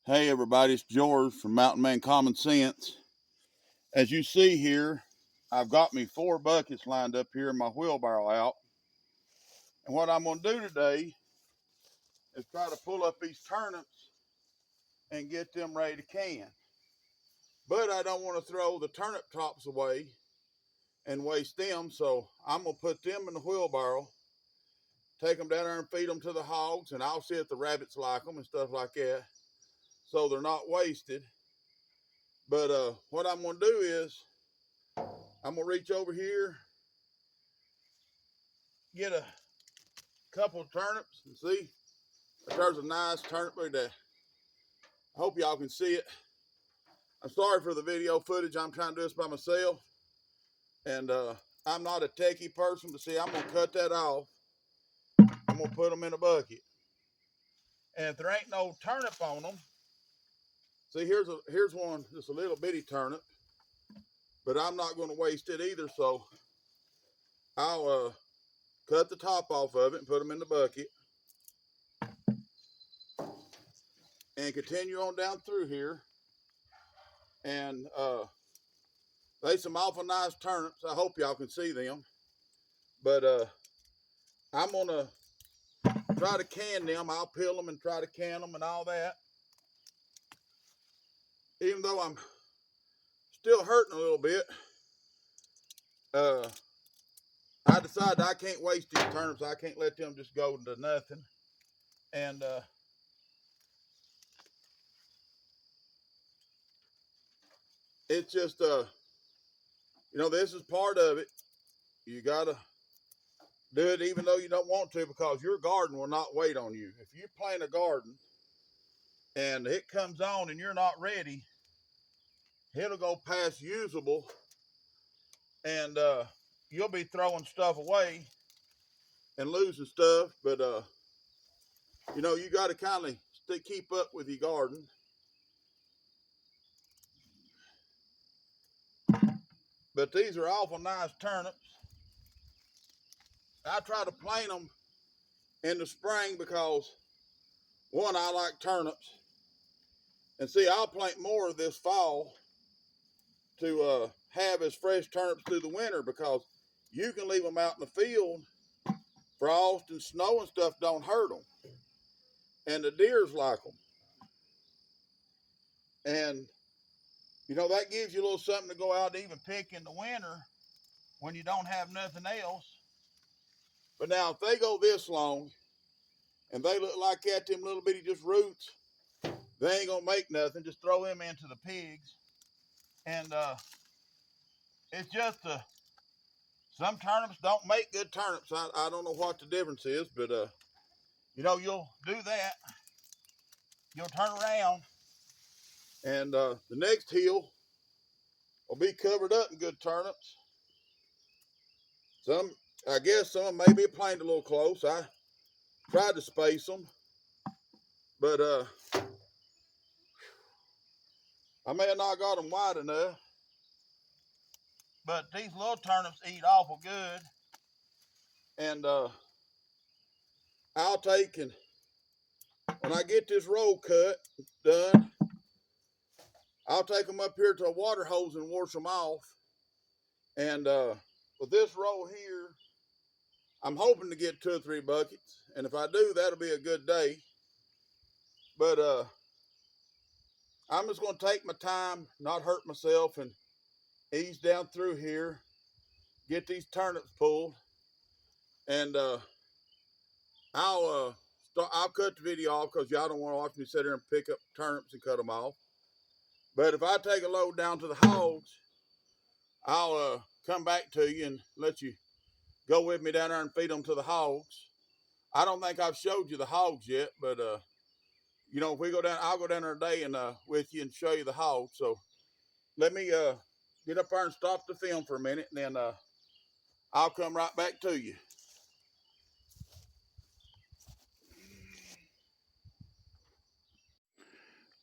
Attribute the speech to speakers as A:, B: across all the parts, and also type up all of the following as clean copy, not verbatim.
A: Hey everybody, it's George from Mountain Man Common Sense. As you see here, I've got me 4 buckets lined up here in my wheelbarrow out. And what I'm going to do today is try to pull up these turnips and get them ready to can. But I don't want to throw the turnip tops away and waste them, so I'm going to put them in the wheelbarrow, take them down there and feed them to the hogs, and I'll see if the rabbits like them and stuff like that, so they're not wasted. But what I'm going to do is I'm going to reach over here, get a couple of turnips, and see, there's a nice turnip. Look at that. I hope y'all can see it. I'm sorry for the video footage. I'm trying to do this by myself, and I'm not a techie person, but see, I'm going to cut that off. I'm going to put them in a bucket. And if there ain't no turnip on them, see, here's one, just a little bitty turnip, but I'm not going to waste it either, so I'll cut the top off of it and put them in the bucket and continue on down through here. And they some awful nice turnips. I hope y'all can see them. But I'm gonna try to can them. I'll peel them and try to can them and all that. Even though I'm still hurting a little bit, I decided I can't waste these turnips. I can't let them just go to nothing. And it's just this is part of it. You gotta do it even though you don't want to, because your garden will not wait on you. If you plant a garden and it comes on and you're not ready, it'll go past usable, and you'll be throwing stuff away and losing stuff. But you got to kind of keep up with your garden. But these are awful nice turnips. I try to plant them in the spring because, one, I like turnips, and see, I'll plant more this fall to have as fresh turnips through the winter, because you can leave them out in the field. Frost and snow and stuff don't hurt them, and the deers like them. And that gives you a little something to go out and even pick in the winter when you don't have nothing else. But now, if they go this long and they look like that, them little bitty just roots, they ain't gonna make nothing. Just throw them into the pigs. And it's just some turnips don't make good turnips. I don't know what the difference is, but you'll do that. You'll turn around, and the next hill will be covered up in good turnips. I guess some may be planted a little close. I tried to space them, but I may have not got them wide enough. But these little turnips eat awful good, and I'll take, and when I get this row cut done, I'll take them up here to a water hose and wash them off. And with this row here, I'm hoping to get 2 or 3 buckets, and if I do, that'll be a good day. But I'm just going to take my time, not hurt myself, and ease down through here, get these turnips pulled, and I'll cut the video off because y'all don't want to watch me sit here and pick up turnips and cut them off. But if I take a load down to the hogs, I'll come back to you and let you go with me down there and feed them to the hogs. I don't think I've showed you the hogs yet, but if we go down, I'll go down there today and with you and show you the hogs. So let me get up there and stop the film for a minute, and then I'll come right back to you.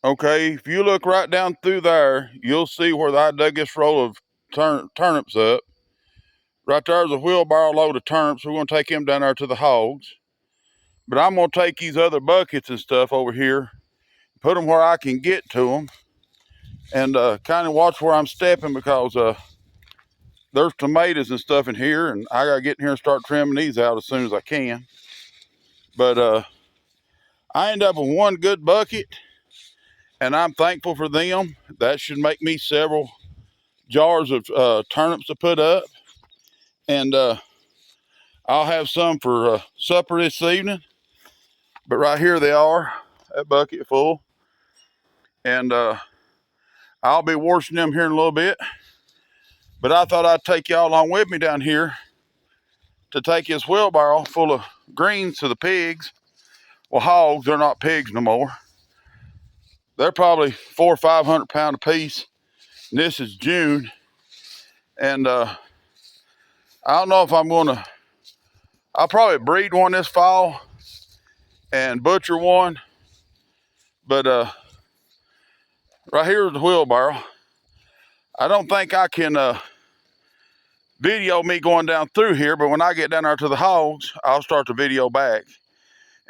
A: Okay, if you look right down through there, you'll see where I dug this roll of turnips up. Right there's a wheelbarrow load of turnips. We're going to take them down there to the hogs. But I'm going to take these other buckets and stuff over here, put them where I can get to them, and kind of watch where I'm stepping, because there's tomatoes and stuff in here, and I gotta get in here and start trimming these out as soon as I can. But I end up with one good bucket, and I'm thankful for them. That should make me several jars of turnips to put up, and I'll have some for supper this evening. But right here they are, that bucket full, and I'll be washing them here in a little bit. But I thought I'd take y'all along with me down here to take this wheelbarrow full of greens to the pigs. Well, hogs, they're not pigs no more. They're probably 400 or 500 pounds a piece. And this is June, and I don't know if I'm gonna. I'll probably breed one this fall and butcher one. But right here is the wheelbarrow. I don't think I can video me going down through here, but when I get down there to the hogs, I'll start the video back,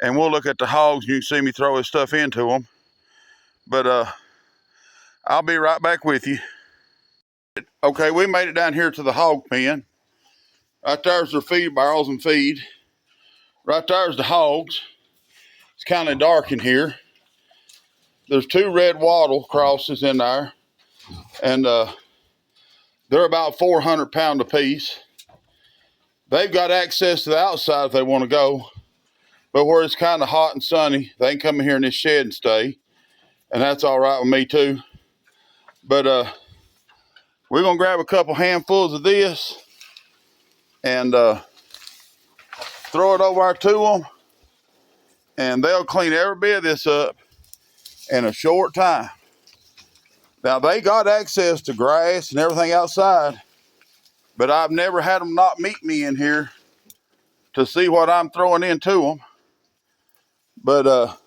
A: and we'll look at the hogs. You can see me throw his stuff into them. But I'll be right back with you. Okay, we made it down here to the hog pen. Right there's their feed barrels and feed. Right there's the hogs. It's kind of dark in here. There's 2 red wattle crosses in there, and they're about 400 pounds a piece. They've got access to the outside if they want to go, but where it's kind of hot and sunny, they can come in here in this shed and stay, and that's all right with me too. But we're gonna grab a couple handfuls of this and throw it over to them, and they'll clean every bit of this up in a short time. Now, they got access to grass and everything outside, but I've never had them not meet me in here to see what I'm throwing into them. But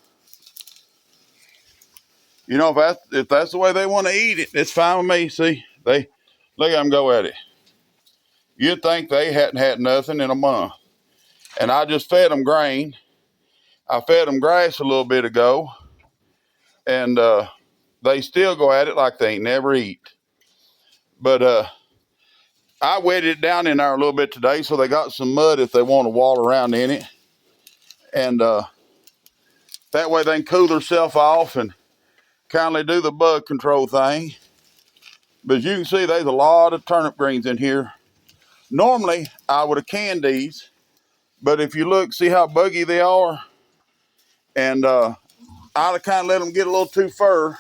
A: you know, if that's the way they want to eat it, it's fine with me. See, they look at them go at it. You'd think they hadn't had nothing in a month. And I just fed them grain. I fed them grass a little bit ago, and they still go at it like they never eat. But I wetted it down in there a little bit today, so they got some mud if they want to walk around in it. And that way they can cool themselves off and kindly do the bug control thing. But as you can see, there's a lot of turnip greens in here. Normally, I would have canned these, but if you look, see how buggy they are? And I'd have kind of let them get a little too fur.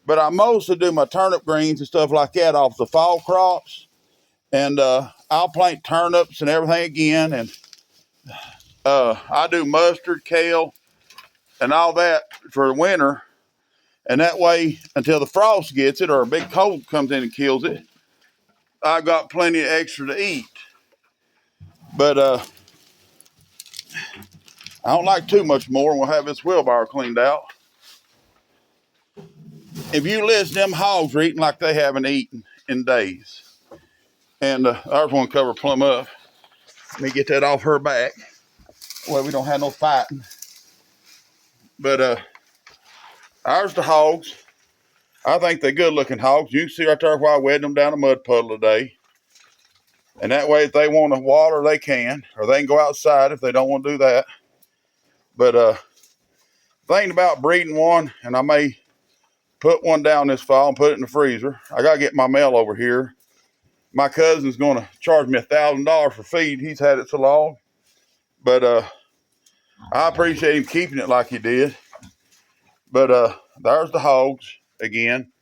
A: But I mostly do my turnip greens and stuff like that off the fall crops. And I'll plant turnips and everything again. And I do mustard, kale, and all that for winter. And that way, until the frost gets it or a big cold comes in and kills it, I got plenty of extra to eat. But I don't like too much more, and we'll have this wheelbarrow cleaned out. If you listen, them hogs are eating like they haven't eaten in days. And ours won't cover plumb up. Let me get that off her back. Well, we don't have no fighting. But ours the hogs. I think they're good looking hogs. You can see right there where I wetted them down a mud puddle today. And that way, if they want to water, they can. Or they can go outside if they don't want to do that. But thinking about breeding one, and I may put one down this fall and put it in the freezer. I got to get my mail over here. My cousin's going to charge me $1,000 for feed. He's had it so long. But I appreciate him keeping it like he did. But there's the hogs again.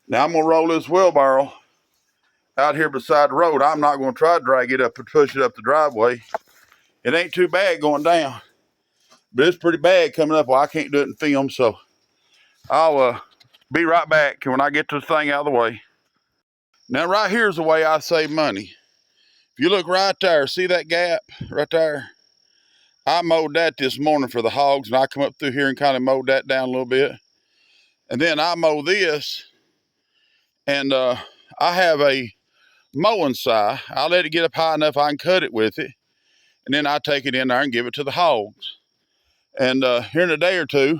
A: Now I'm going to roll this wheelbarrow out here beside the road. I'm not going to try to drag it up and push it up the driveway. It ain't too bad going down, but it's pretty bad coming up. Well, I can't do it in film, so I'll be right back when I get this thing out of the way. Now, right here's the way I save money. If you look right there, see that gap right there? I mowed that this morning for the hogs, and I come up through here and kind of mowed that down a little bit. And then I mow this, and I have a mowing scythe. I let it get up high enough I can cut it with it, and then I take it in there and give it to the hogs. And here in a day or two,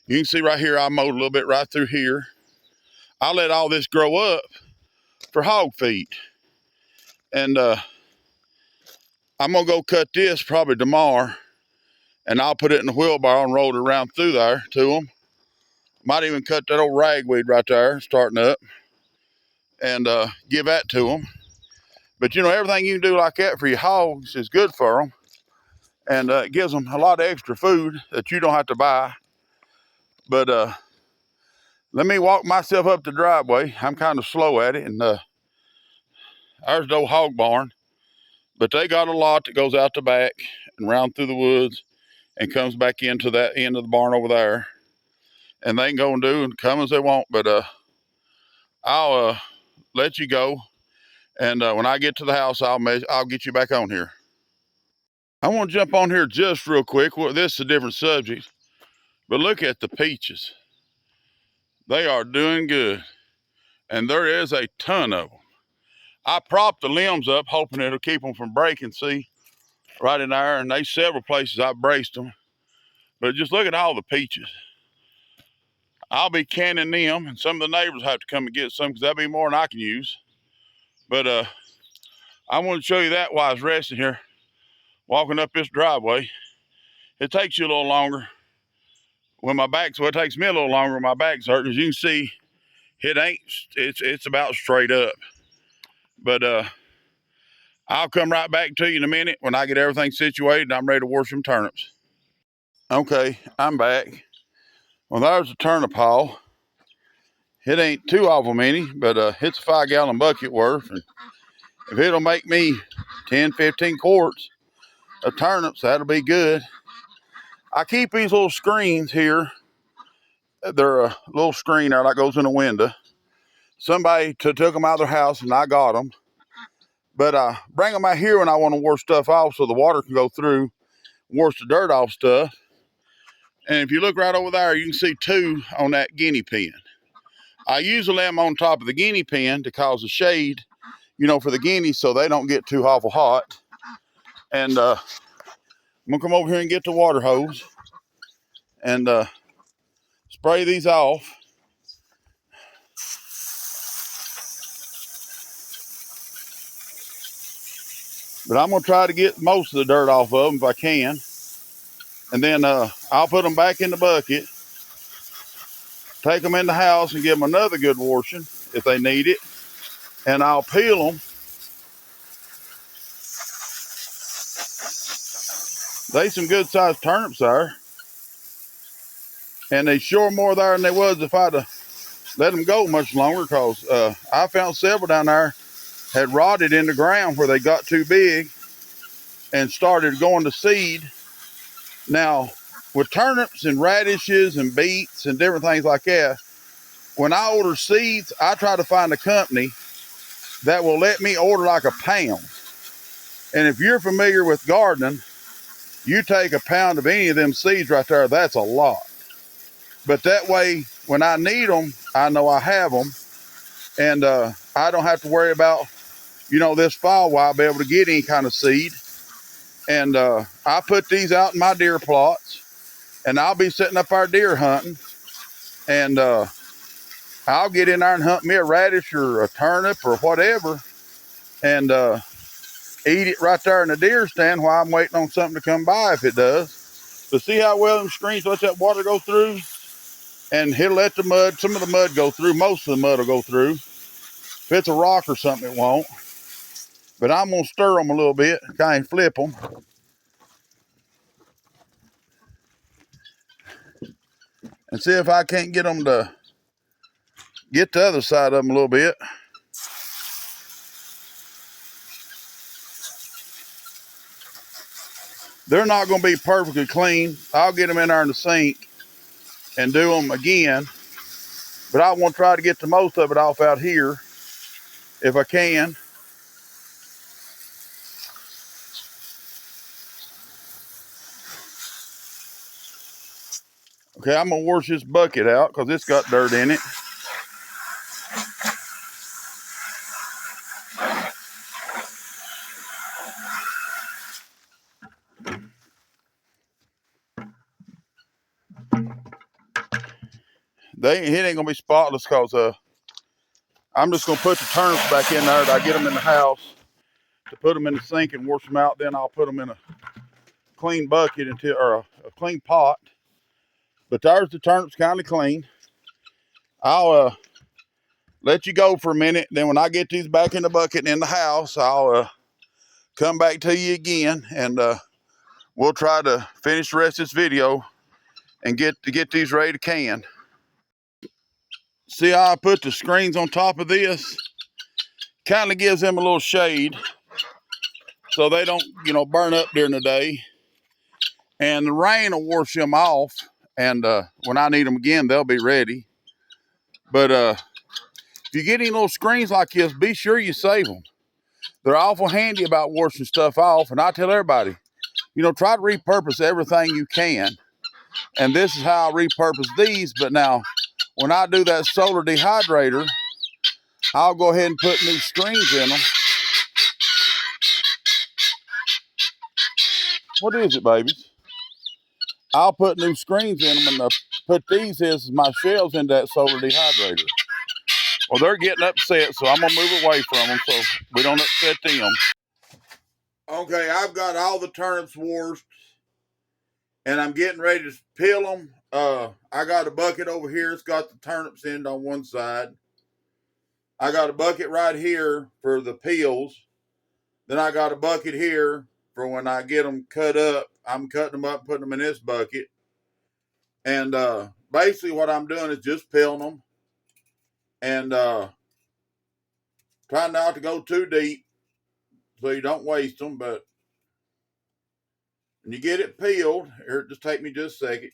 A: You can see right here, I mowed a little bit right through here. I let all this grow up for hog feed. And I'm gonna go cut this probably tomorrow, and I'll put it in the wheelbarrow and roll it around through there to them. Might even cut that old ragweed right there, starting up, and give that to them. But you know, everything you can do like that for your hogs is good for them, and it gives them a lot of extra food that you don't have to buy. But let me walk myself up the driveway. I'm kind of slow at it, and there's the old hog barn. But they got a lot that goes out the back and round through the woods and comes back into that end of the barn over there. And they can go and do and come as they want. But I'll let you go. And when I get to the house, I'll get you back on here. I want to jump on here just real quick. Well, this is a different subject. But look at the peaches. They are doing good. And there is a ton of them. I propped the limbs up, hoping it'll keep them from breaking. See, right in there. And there's several places I braced them. But just look at all the peaches. I'll be canning them, and some of the neighbors have to come and get some because that'll be more than I can use. But I want to show you that while I was resting here, walking up this driveway. It takes you a little longer when my back's, well, it takes me a little longer when my back's hurt. As you can see, it's about straight up. But I'll come right back to you in a minute when I get everything situated and I'm ready to wash some turnips. Okay, I'm back. Well, there's a turnip haul. It ain't too awful many, but it's a 5-gallon bucket worth. And if it'll make me 10, 15 quarts of turnips, that'll be good. I keep these little screens here. They're a little screen there that goes in a window. Somebody took them out of their house and I got them. But I bring them out here when I want to wash stuff off so the water can go through, wash the dirt off stuff. And if you look right over there, you can see 2 on that guinea pen. I usually lay them on top of the guinea pen to cause a shade, you know, for the guineas so they don't get too awful hot. And I'm gonna come over here and get the water hose and spray these off. But I'm gonna try to get most of the dirt off of them if I can. And then I'll put them back in the bucket, take them in the house and give them another good washing if they need it. And I'll peel them. They some good sized turnips there. And they sure more there than they was if I'd let them go much longer, because I found several down there had rotted in the ground where they got too big and started going to seed. Now, with turnips and radishes and beets and different things like that, when I order seeds, I try to find a company that will let me order like a pound. And if you're familiar with gardening, you take a pound of any of them seeds right there, that's a lot. But that way, when I need them, I know I have them. And I don't have to worry about, you know, this fall where I'll be able to get any kind of seed. And I put these out in my deer plots, and I'll be sitting up there deer hunting. And I'll get in there and hunt me a radish or a turnip or whatever, and eat it right there in the deer stand while I'm waiting on something to come by if it does. But see how well them screens let that water go through? And he'll let the mud, some of the mud go through, most of the mud will go through. If it's a rock or something, it won't. But I'm gonna stir them a little bit, kind of flip them. And see if I can't get them to get the other side of them a little bit. They're not gonna be perfectly clean. I'll get them in there in the sink and do them again. But I want to try to get the most of it off out here if I can. Okay, I'm gonna wash this bucket out because it's got dirt in it. it ain't gonna be spotless because I'm just gonna put the turnips back in there. I get them in the house to put them in the sink and wash them out. Then I'll put them in a clean bucket or a clean pot. But there's the turnips kind of clean. I'll let you go for a minute. Then when I get these back in the bucket in the house, I'll come back to you again, and we'll try to finish the rest of this video and get these ready to can. See how I put the screens on top of this? Kind of gives them a little shade so they don't, burn up during the day. And the rain will wash them off, and when I need them again, they'll be ready. But if you get any little screens like this, be sure you save them. They're awful handy about washing stuff off, and I tell everybody, try to repurpose everything you can. And this is how I repurpose these. But now, when I do that solar dehydrator, I'll go ahead and put new screens in them. What is it, babies? I'll put new screens in them, and put these as my shelves into that solar dehydrator. Well, they're getting upset, so I'm going to move away from them so we don't upset them. Okay, I've got all the turnips washed, and I'm getting ready to peel them. I got a bucket over here. It's got the turnips in on one side. I got a bucket right here for the peels. Then I got a bucket here for when I get them cut up. I'm cutting them up, putting them in this bucket. And basically what I'm doing is just peeling them and trying not to go too deep so you don't waste them. But when you get it peeled, here, just take me just a second.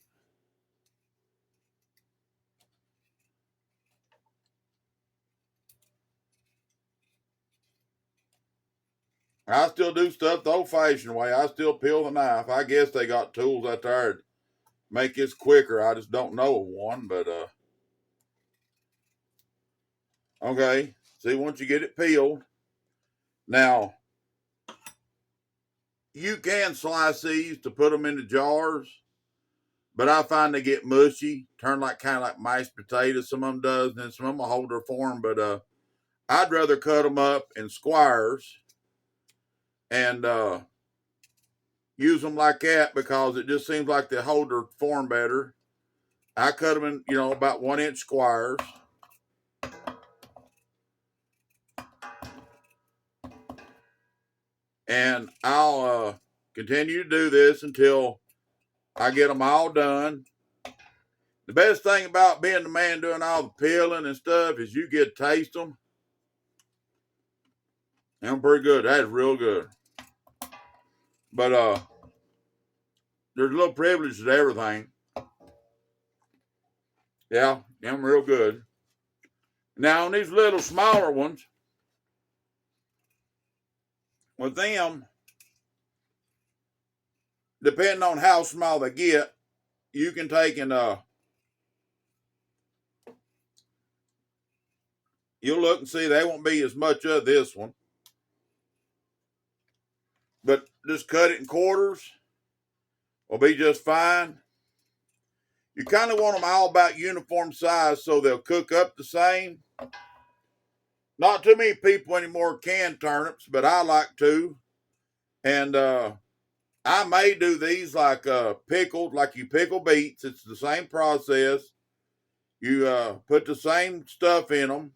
A: I still do stuff the old-fashioned way. I still peel the knife. I guess they got tools out there to make this quicker. I just don't know of one, but okay. See, once you get it peeled, now you can slice these to put them into jars, but I find they get mushy, turn kind of like mashed potatoes. Some of them does, and then some of them will hold their form. But I'd rather cut them up in squares and use them like that because it just seems like they hold their form better. I cut them in, about 1-inch squares. And I'll continue to do this until I get them all done. The best thing about being the man doing all the peeling and stuff is you get to taste them. And I'm pretty good. That's real good. But there's a little privilege to everything. Yeah, I'm real good. Now on these little smaller ones, with them, depending on how small they get, you can take and you'll look and see they won't be as much of this one. But just cut it in quarters will be just fine. You kind of want them all about uniform size so they'll cook up the same. Not too many people anymore can turnips, but I like to. And I may do these like pickled, like you pickle beets. It's the same process. You put the same stuff in them.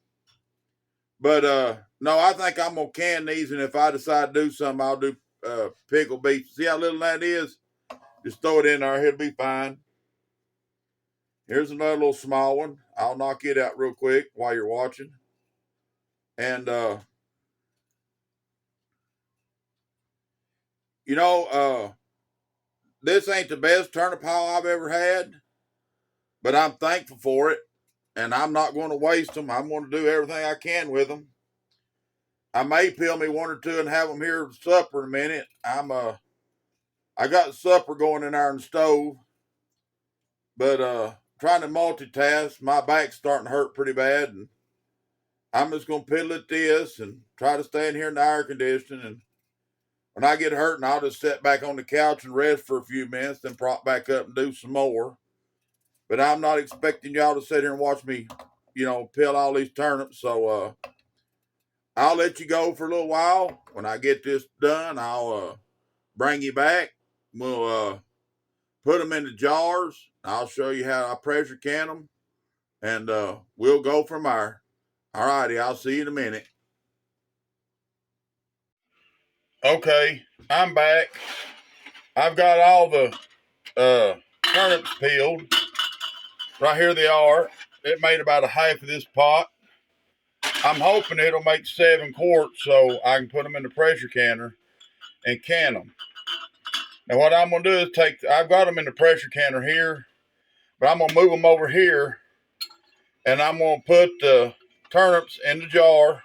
A: But no, I think I'm going to can these, and if I decide to do something, I'll do pickled beets. See how little that is? Just throw it in there. It'll be fine. Here's another little small one. I'll knock it out real quick while you're watching. And, this ain't the best turnip haul I've ever had, but I'm thankful for it. And I'm not going to waste them. I'm going to do everything I can with them. I may peel me one or two and have them here for supper in a minute. I got supper going in there in the stove, but trying to multitask, my back's starting to hurt pretty bad, and I'm just gonna piddle at this and try to stay in here in the air conditioning. And when I get hurting, I'll just sit back on the couch and rest for a few minutes, then prop back up and do some more. But I'm not expecting y'all to sit here and watch me, peel all these turnips. So I'll let you go for a little while. When I get this done, I'll bring you back. We'll put them in the jars. I'll show you how I pressure can them, and we'll go from there. All righty, I'll see you in a minute. Okay, I'm back. I've got all the turnips peeled. Right here they are. It made about a half of this pot. I'm hoping it'll make 7 quarts so I can put them in the pressure canner and can them. Now what I'm going to do is I've got them in the pressure canner here, but I'm going to move them over here, and I'm going to put the turnips in the jar.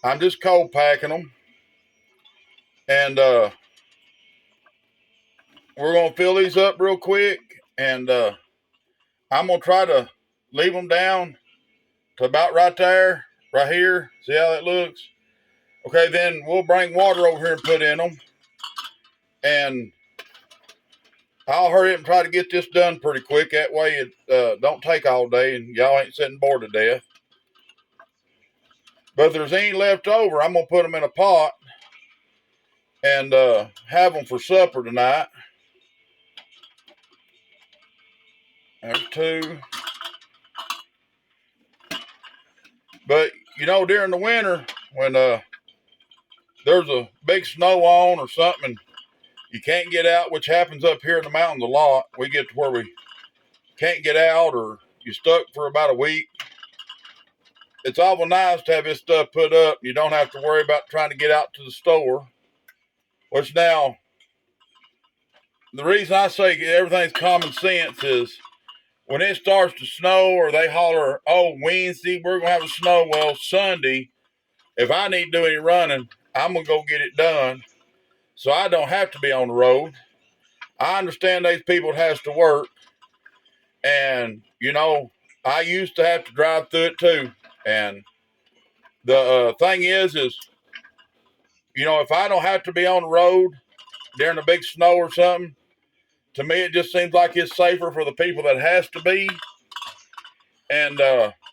A: I'm just cold packing them, and we're going to fill these up real quick, and I'm going to try to leave them down to about right there, right here. See how that looks? Okay, then we'll bring water over here and put in them, and I'll hurry up and try to get this done pretty quick. That way it don't take all day and y'all ain't sitting bored to death. But if there's any left over, I'm going to put them in a pot and have them for supper tonight. There's 2. But, during the winter, when there's a big snow on or something, you can't get out, which happens up here in the mountains a lot. We get to where we can't get out, or you're stuck for about a week. It's awful nice to have this stuff put up. You don't have to worry about trying to get out to the store. Which now, the reason I say everything's common sense is when it starts to snow or they holler, oh, Wednesday, we're going to have a snow. Well, Sunday, if I need to do any running, I'm going to go get it done so I don't have to be on the road. I understand these people has to work. And, I used to have to drive through it too. And the thing is, if I don't have to be on the road during a big snow or something, to me, it just seems like it's safer for the people that has to be. And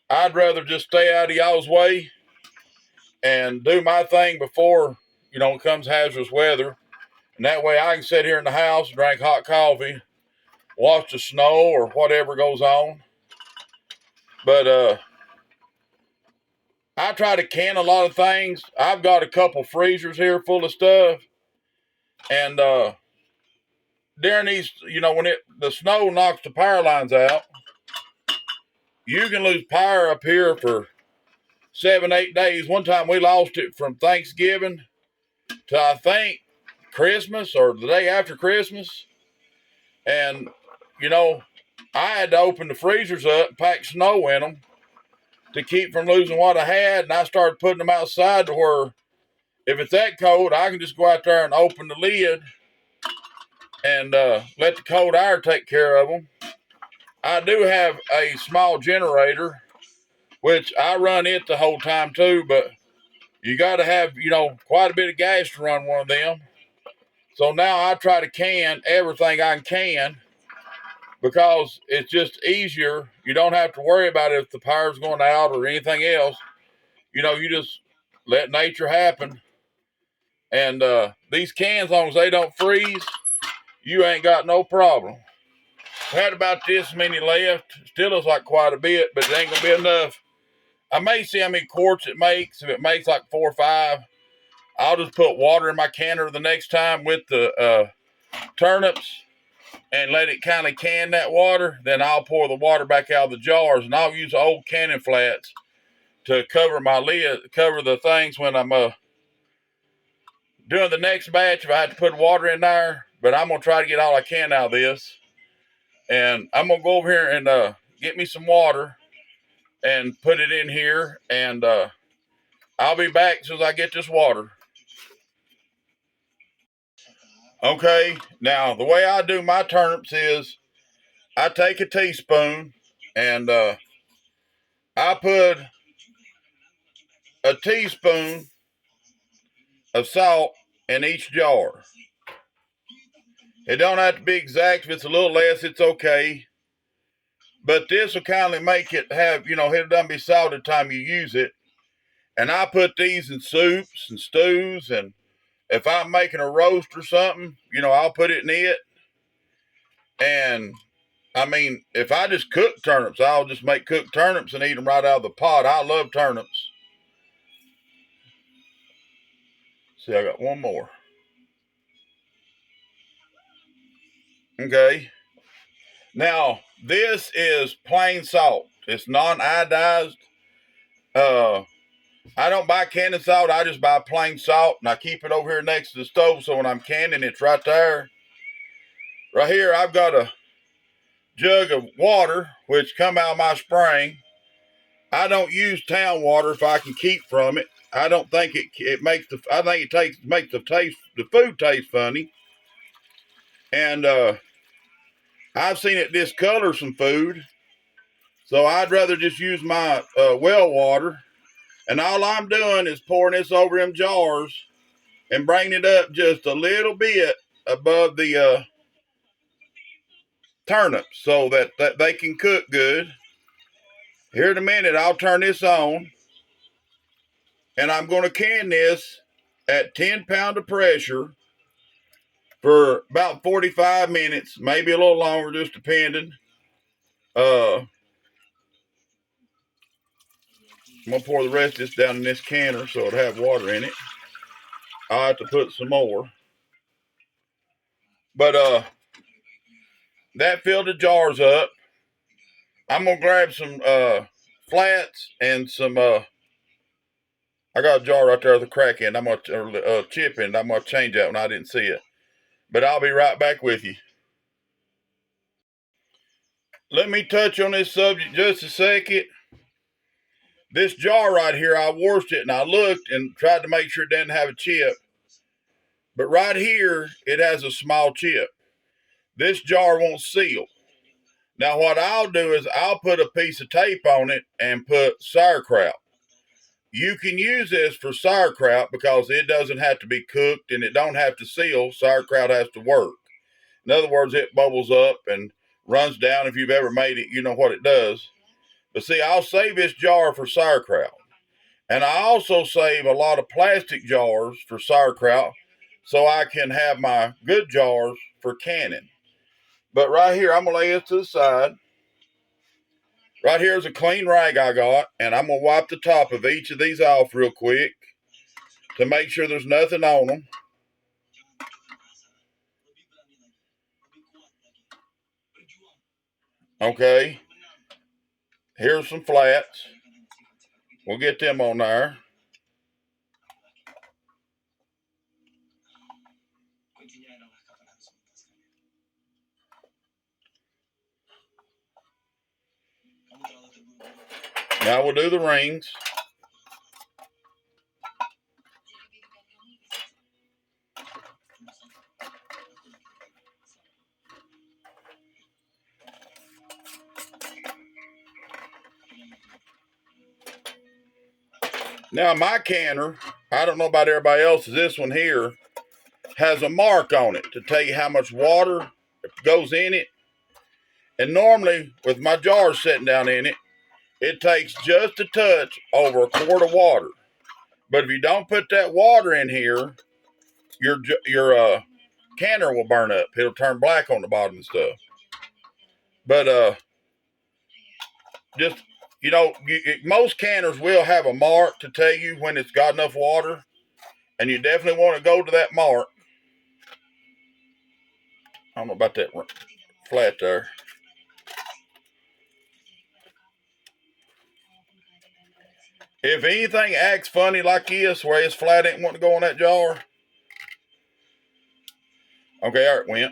A: I'd rather just stay out of y'all's way and do my thing before, it comes hazardous weather. And that way I can sit here in the house, drink hot coffee, watch the snow or whatever goes on. But I try to can a lot of things. I've got a couple freezers here full of stuff. And during these, when the snow knocks the power lines out, you can lose power up here for 7, 8 days. One time we lost it from Thanksgiving to, I think, Christmas or the day after Christmas. And, I had to open the freezers up and pack snow in them to keep from losing what I had. And I started putting them outside to where if it's that cold, I can just go out there and open the lid and let the cold air take care of them. I do have a small generator, which I run it the whole time too, but you got to have, quite a bit of gas to run one of them. So now I try to can everything I can because it's just easier. You don't have to worry about if the power's going out or anything else. You just let nature happen. And these cans, as long as they don't freeze, you ain't got no problem. We had about this many left. Still looks like quite a bit, but it ain't going to be enough. I may see how many quarts it makes. If it makes like 4 or 5, I'll just put water in my canner the next time with the turnips and let it kind of can that water. Then I'll pour the water back out of the jars, and I'll use old canning flats to cover my lid, cover the things when I'm doing the next batch. If I had to put water in there, but I'm gonna try to get all I can out of this, and I'm gonna go over here and get me some water and put it in here, and I'll be back as soon as I get this water. Okay, now the way I do my turnips is I take a teaspoon and I put a teaspoon of salt in each jar. It don't have to be exact. If it's a little less, it's okay. But this will kindly make it have, it'll done be salted time you use it. And I put these in soups and stews, and if I'm making a roast or something, I'll put it in it. And I mean, if I just cook turnips, I'll just make cooked turnips and eat them right out of the pot. I love turnips. See, I got one more. Okay. Now, this is plain salt. It's non-iodized. I don't buy canning salt. I just buy plain salt, and I keep it over here next to the stove, so when I'm canning, it's right there. Right here, I've got a jug of water, which come out of my spring. I don't use town water if I can keep from it. I don't think it makes the. I think it makes the food taste funny. And I've seen it discolor some food, so I'd rather just use my well water. And all I'm doing is pouring this over them jars and bringing it up just a little bit above the turnips so that they can cook good. Here in a minute, I'll turn this on, and I'm going to can this at 10 pound of pressure for about 45 minutes, maybe a little longer, just depending. I'm going to pour the rest of this down in this canner so it'll have water in it. I'll have to put some more. But that filled the jars up. I'm going to grab some flats and some, I got a jar right there with a crack in. I'm going to, chip in. I'm going to change that when I didn't see it. But I'll be right back with you. Let me touch on this subject just a second. This jar right here, I washed it and I looked and tried to make sure it didn't have a chip. But right here, it has a small chip. This jar won't seal. Now what I'll do is I'll put a piece of tape on it and put sauerkraut. You can use this for sauerkraut because it doesn't have to be cooked and it don't have to seal. Sauerkraut has to work. In other words, it bubbles up and runs down. If you've ever made it, you know what it does. But see, I'll save this jar for sauerkraut. And I also save a lot of plastic jars for sauerkraut so I can have my good jars for canning. But right here, I'm going to lay this to the side. Right here is a clean rag I got, and I'm going to wipe the top of each of these off real quick to make sure there's nothing on them. Okay. Here's some flats. We'll get them on there. Now we'll do the rings. Now my canner, I don't know about everybody else's, this one here has a mark on it to tell you how much water goes in it. And normally with my jar sitting down in it, it takes just a touch over a quart of water. But if you don't put that water in here, your canner will burn up. It'll turn black on the bottom and stuff. But just, most canners will have a mark to tell you when it's got enough water. And you definitely want to go to that mark. I don't know about that flat there. If anything acts funny like this, where it's flat ain't want to go in that jar. Okay, there it went.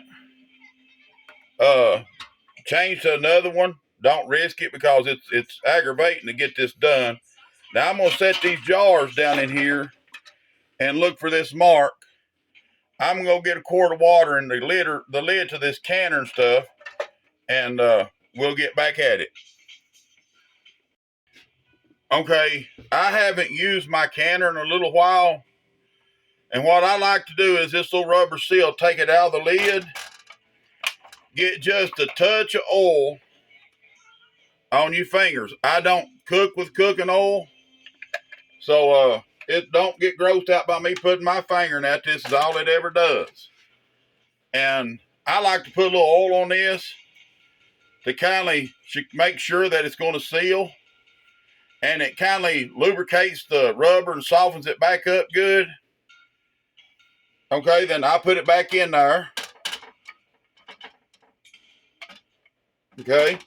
A: Change to another one. Don't risk it because it's aggravating to get this done. Now I'm gonna set these jars down in here and look for this mark. I'm gonna go get a quart of water in the lid to this canner and stuff, and we'll get back at it. Okay, I haven't used my canner in a little while, and what I like to do is this little rubber seal, take it out of the lid, get just a touch of oil on your fingers. I don't cook with cooking oil, so it don't get grossed out by me putting my finger in that. This is all it ever does. And I like to put a little oil on this to kindly make sure that it's going to seal, and it kindly lubricates the rubber and softens it back up good. Okay, then I put it back in there. Okay,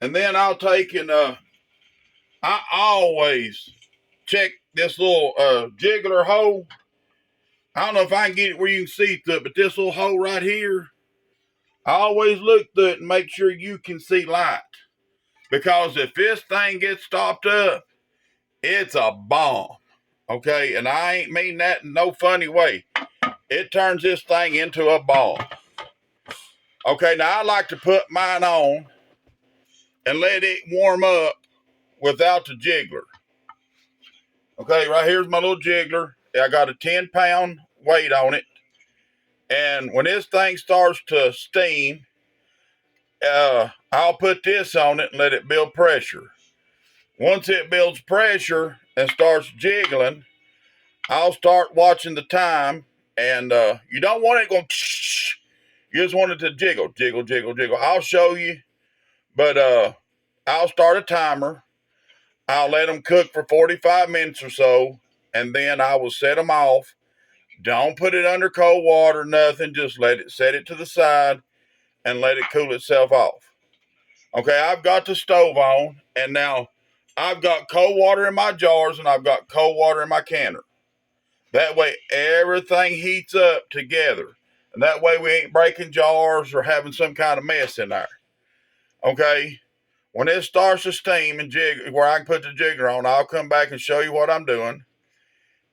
A: and then I'll take and I always check this little jiggler hole. I don't know if I can get it where you can see through it, but this little hole right here, I always look through it and make sure you can see light. Because if this thing gets stopped up, it's a bomb. Okay, and I ain't mean that in no funny way. It turns this thing into a bomb. Okay, now I like to put mine on and let it warm up without the jiggler. Okay, right here's my little jiggler. I got a 10-pound weight on it. And when this thing starts to steam, I'll put this on it and let it build pressure. Once it builds pressure and starts jiggling, I'll start watching the time. And you don't want it going, you just want it to jiggle, jiggle, jiggle, jiggle. I'll show you, but I'll start a timer. I'll let them cook for 45 minutes or so, and then I will set them off. Don't put it under cold water, nothing. Just set it to the side and let it cool itself off. Okay, I've got the stove on, and now I've got cold water in my jars and I've got cold water in my canner. That way everything heats up together. And that way we ain't breaking jars or having some kind of mess in there. Okay, when it starts to steam and jig, where I can put the jiggler on, I'll come back and show you what I'm doing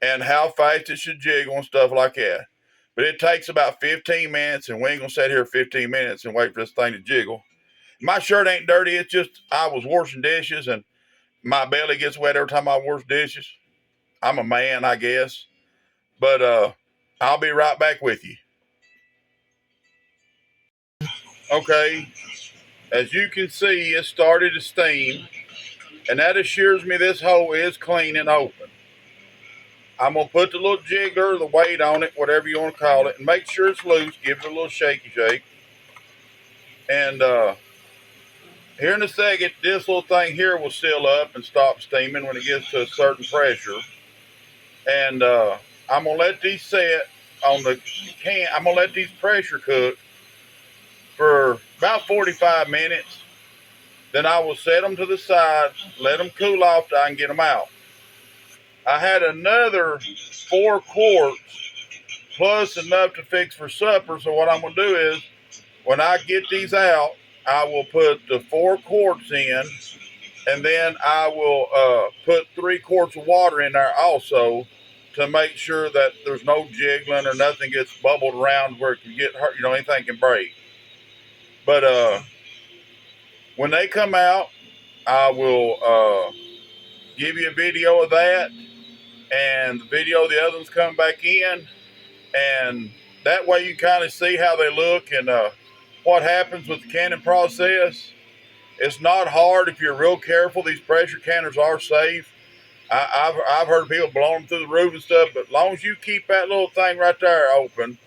A: and how fast it should jiggle and stuff like that. But it takes about 15 minutes, and we ain't gonna sit here 15 minutes and wait for this thing to jiggle. My shirt ain't dirty. It's just I was washing dishes, and my belly gets wet every time I wash dishes. I'm a man, I guess. But I'll be right back with you. Okay, as you can see, it started to steam, and that assures me this hole is clean and open. I'm going to put the little jiggler, the weight on it, whatever you want to call it, and make sure it's loose. Give it a little shaky shake. And here in a second, this little thing here will seal up and stop steaming when it gets to a certain pressure. And I'm going to let these set on the can. I'm going to let these pressure cook for about 45 minutes. Then I will set them to the side, let them cool off till I can get them out. I had another 4 quarts plus enough to fix for supper. So what I'm going to do is, when I get these out, I will put the 4 quarts in, and then I will put 3 quarts of water in there also to make sure that there's no jiggling or nothing gets bubbled around where it can get hurt, anything can break. But when they come out, I will give you a video of that, and the video of the other ones come back in, and that way you kind of see how they look and what happens with the canning process. It's not hard if you're real careful. These pressure canners are safe. I've heard people blowing them through the roof and stuff, but as long as you keep that little thing right there open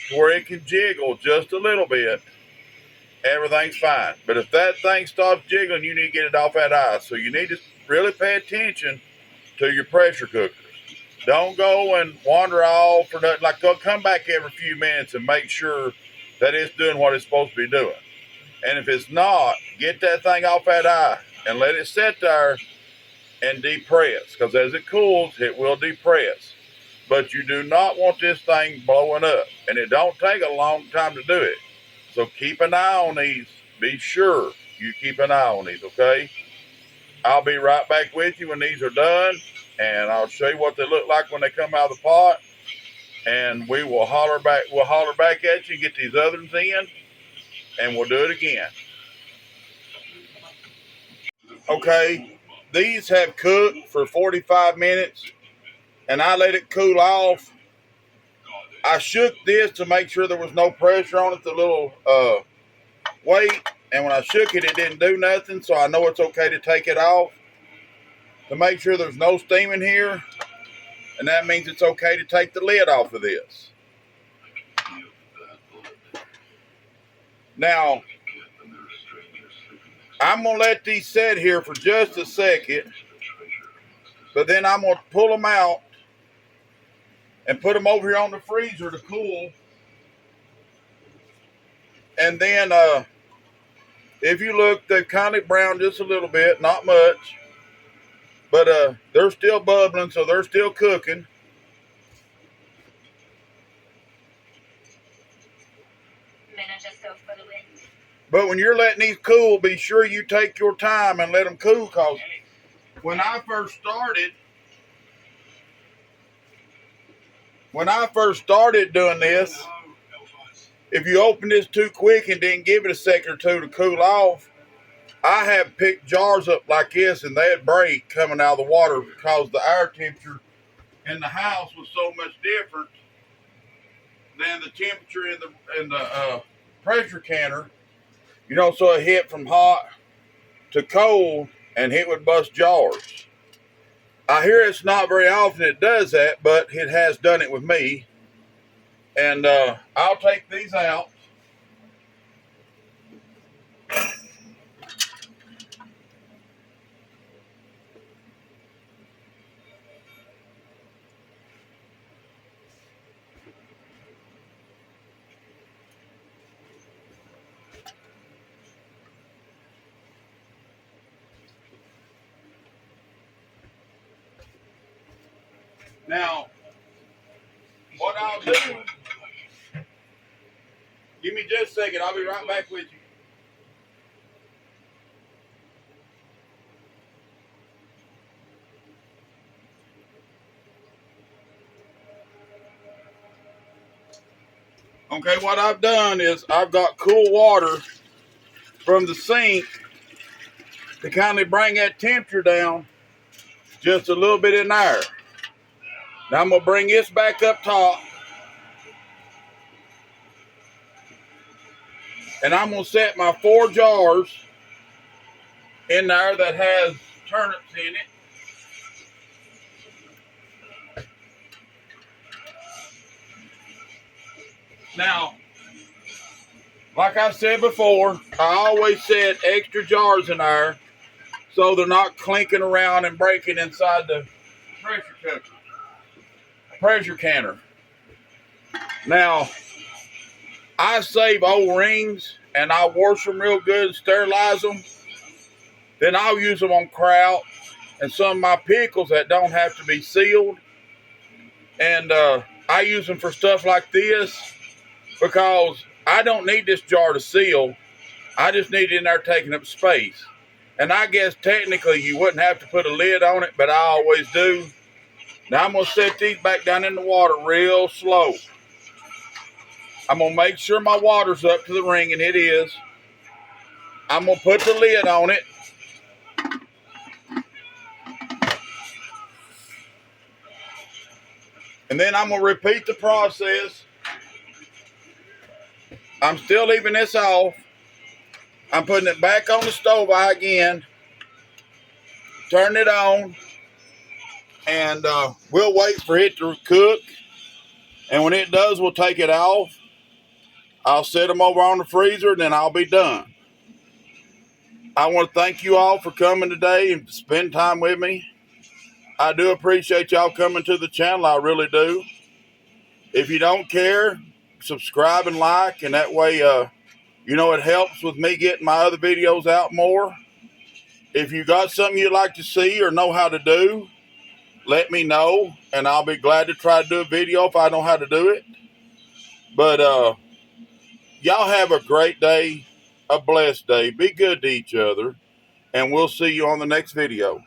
A: to where it can jiggle just a little bit, everything's fine. But if that thing stops jiggling, you need to get it off that ice. So you need to really pay attention to your pressure cookers. Don't go and wander off or nothing. Like, come back every few minutes and make sure that it's doing what it's supposed to be doing. And if it's not, get that thing off that eye and let it sit there and depress. Because as it cools, it will depress. But you do not want this thing blowing up. And it don't take a long time to do it. So keep an eye on these. Be sure you keep an eye on these, okay? I'll be right back with you when these are done, and I'll show you what they look like when they come out of the pot. And we will holler back. We'll holler back at you, get these other ones in, and we'll do it again. Okay, these have cooked for 45 minutes, and I let it cool off. I shook this to make sure there was no pressure on it, the little weight. and when I shook it, it didn't do nothing, so I know it's okay to take it off to make sure there's no steam in here, and that means it's okay to take the lid off of this. Now, I'm going to let these sit here for just a second, but then I'm going to pull them out and put them over here on the freezer to cool. And then, if you look, they've kind of browned just a little bit, not much, but they're still bubbling, so they're still cooking. But when you're letting these cool, be sure you take your time and let them cool, because when I first started doing this, if you open this too quick and didn't give it a second or two to cool off, I have picked jars up like this and they'd break coming out of the water because the air temperature in the house was so much different than the temperature in the pressure canner. You know, so it hit from hot to cold and it would bust jars. I hear it's not very often it does that, but it has done it with me. And I'll take these out. Now, what I'll do, give me just a second, I'll be right back with you. Okay, what I've done is I've got cool water from the sink to kind of bring that temperature down just a little bit in there. Now I'm going to bring this back up top. And I'm going to set my 4 jars in there that has turnips in it. Now, like I said before, I always set extra jars in there so they're not clinking around and breaking inside the pressure canner. Now, I save old rings and I wash them real good and sterilize them. Then I'll use them on kraut and some of my pickles that don't have to be sealed. And I use them for stuff like this because I don't need this jar to seal. I just need it in there taking up space. And I guess technically you wouldn't have to put a lid on it, but I always do. Now I'm going to set these back down in the water real slow. I'm going to make sure my water's up to the ring, and it is. I'm going to put the lid on it. And then I'm going to repeat the process. I'm still leaving this off. I'm putting it back on the stove again. Turn it on. And we'll wait for it to cook. And when it does, we'll take it off. I'll set them over on the freezer, and then I'll be done. I want to thank you all for coming today and spend time with me. I do appreciate y'all coming to the channel. I really do. If you don't care, subscribe and like, and that way, you know, it helps with me getting my other videos out more. If you got something you'd like to see or know how to do, let me know, and I'll be glad to try to do a video if I know how to do it. But y'all have a great day, a blessed day. Be good to each other, and we'll see you on the next video.